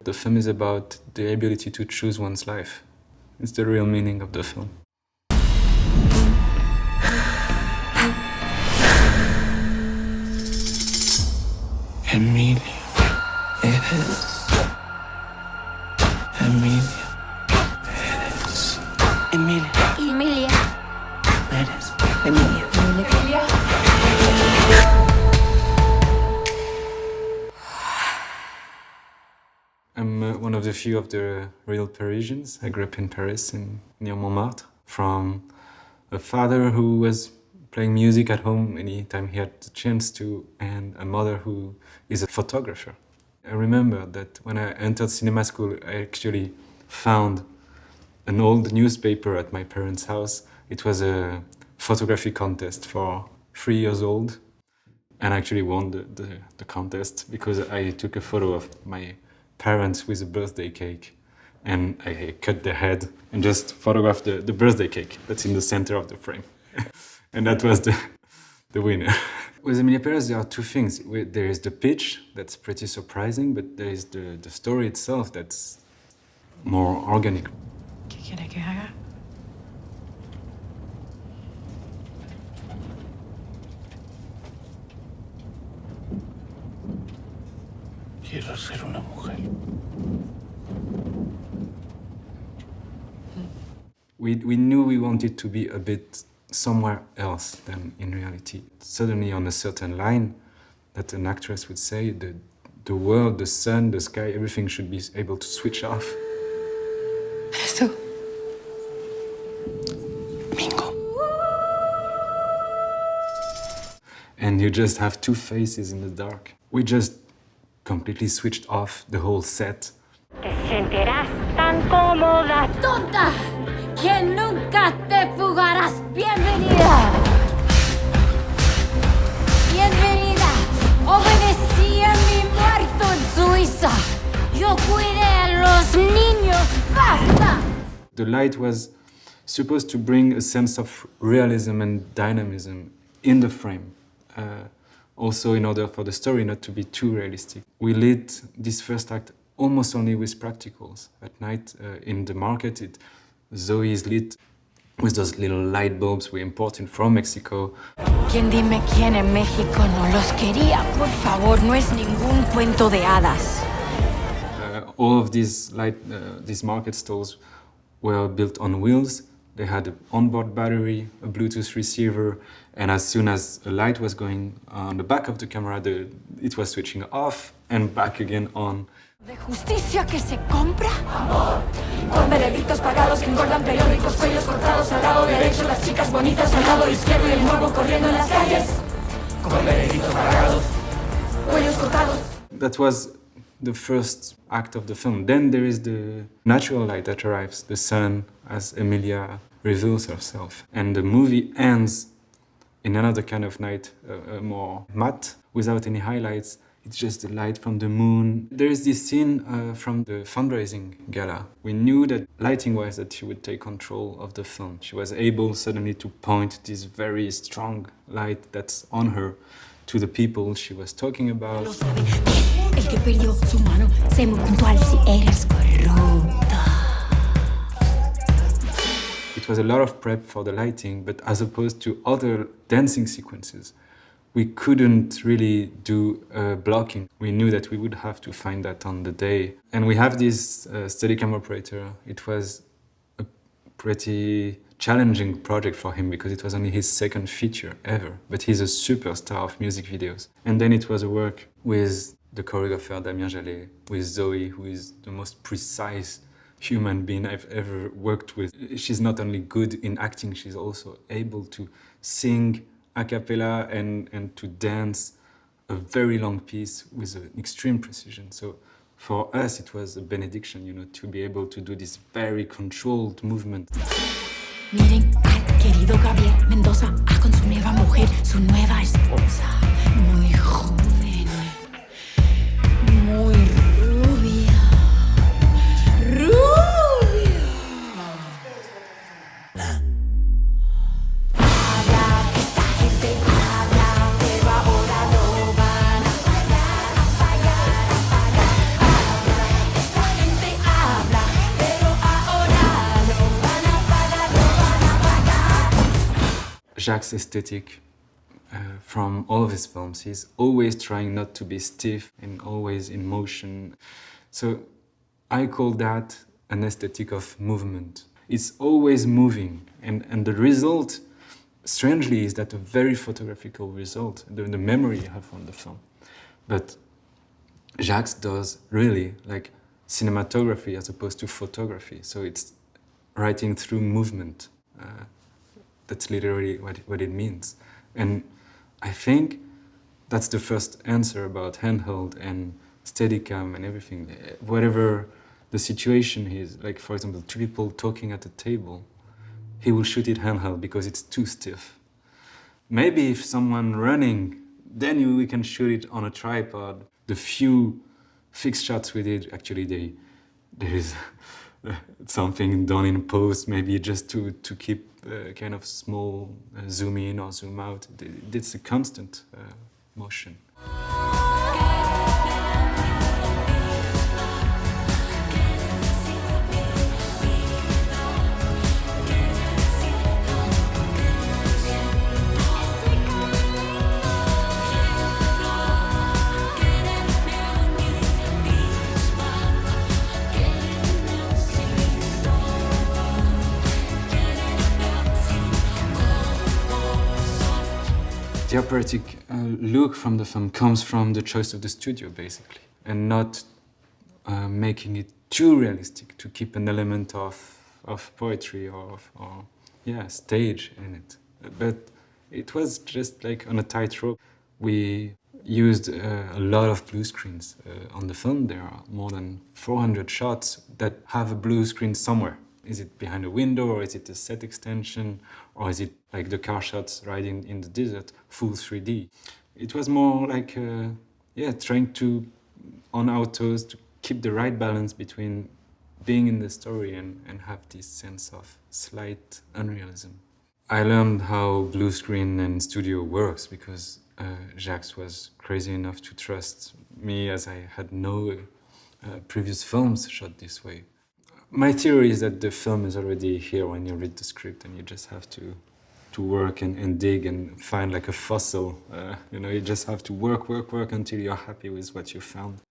The film is about the ability to choose one's life. It's the real meaning of the film. Emilia Perez. Emilia Perez. Emilia. Emilia. Perez. Emilia. Emilia. I'm one of the few of the real Parisians. I grew up in Paris, near Montmartre, from a father who was playing music at home anytime he had the chance to, and a mother who is a photographer. I remember that when I entered cinema school, I actually found an old newspaper at my parents' house. It was a photography contest for 3 years old, and I actually won the contest because I took a photo of my parents with a birthday cake, and I cut their head and just photographed the birthday cake that's in the center of the frame. And that was the winner. With Emilia Perez, there are two things. There is the pitch, that's pretty surprising, but there is the story itself that's more organic. ¿Qué quiere que haga? Quiero ser una mujer. We knew we wanted to be a bit somewhere else than in reality. Suddenly on a certain line that an actress would say, the world, the sun, the sky, everything should be able to switch off. ¿Eres tú? Mingo. And you just have two faces in the dark. We just completely switched off the whole set. Te sentirás tan cómoda. ¡Tonta! ¡Que nunca te fugarás! ¡Bienvenida! ¡Bienvenida! Obedecí a mi muerto en Suiza. Yo cuidé a los niños. ¡Basta! The light was supposed to bring a sense of realism and dynamism in the frame. Also, in order for the story not to be too realistic. We lit this first act almost only with practicals. At night, in the market, Zoe is lit with those little light bulbs we imported from Mexico. ¿Quién dime quién en México no los quería? Por favor, no es ningún cuento de hadas. All of these market stalls were built on wheels. They had an onboard battery, a Bluetooth receiver, and as soon as a light was going on the back of the camera, it was switching off and back again on. ¿De justicia que se compra? Con veredictos pagados que engordan periódicos, cuellos cortados al lado derecho, las chicas bonitas al lado izquierdo y el morbo corriendo en las calles. Con veredictos pagados, cuellos cortados. That was the first act of the film. Then there is the natural light that arrives, the sun, as Emilia reveals herself. And the movie ends in another kind of night, more matte, without any highlights. It's just the light from the moon. There is this scene from the fundraising gala. We knew that lighting-wise that she would take control of the film. She was able suddenly to point this very strong light that's on her to the people she was talking about. Lo sabe. El que perdió su mano, sé muy puntual si eres corrupta. It was a lot of prep for the lighting, but as opposed to other dancing sequences, we couldn't really do blocking. We knew that we would have to find that on the day. And we have this Steadicam operator. It was a pretty challenging project for him because it was only his second feature ever. But he's a superstar of music videos. And then it was a work with the choreographer Damien Jallet, with Zoe, who is the most precise human being I've ever worked with. She's not only good in acting, she's also able to sing a cappella and to dance a very long piece with an extreme precision. So for us, it was a benediction, to be able to do this very controlled movement. Miren al querido Gabriel Mendoza con su nueva mujer, su nueva esposa. Muy joven, muy rubia. ¡Rubia! Habla, esta gente habla, pero ahora lo van a fallar, a fallar, a fallar. Habla, esta Jacques' aesthetic from all of his films. He's always trying not to be stiff and always in motion. So I call that an aesthetic of movement. It's always moving, and the result, strangely, is that a very photographical result, the memory you have on the film. But Jacques does really like cinematography as opposed to photography. So it's writing through movement. That's literally what it means. And I think that's the first answer about handheld and Steadicam and everything. Whatever the situation is, like for example, two people talking at a table, he will shoot it handheld because it's too stiff. Maybe if someone running, then we can shoot it on a tripod. The few fixed shots we did, actually there is something done in post, maybe just to keep kind of small zoom in or zoom out. It's a constant motion. The operatic look from the film comes from the choice of the studio, basically, and not making it too realistic to keep an element of poetry or stage in it. But it was just like on a tightrope. We used a lot of blue screens on the film. There are more than 400 shots that have a blue screen somewhere. Is it behind a window, or is it a set extension, or is it like the car shots riding in the desert, full 3D? It was more like, trying to, on our toes, to keep the right balance between being in the story and have this sense of slight unrealism. I learned how blue screen and studio works because Jacques was crazy enough to trust me, as I had no previous films shot this way. My theory is that the film is already here when you read the script, and you just have to work and dig and find like a fossil. You just have to work until you're happy with what you found.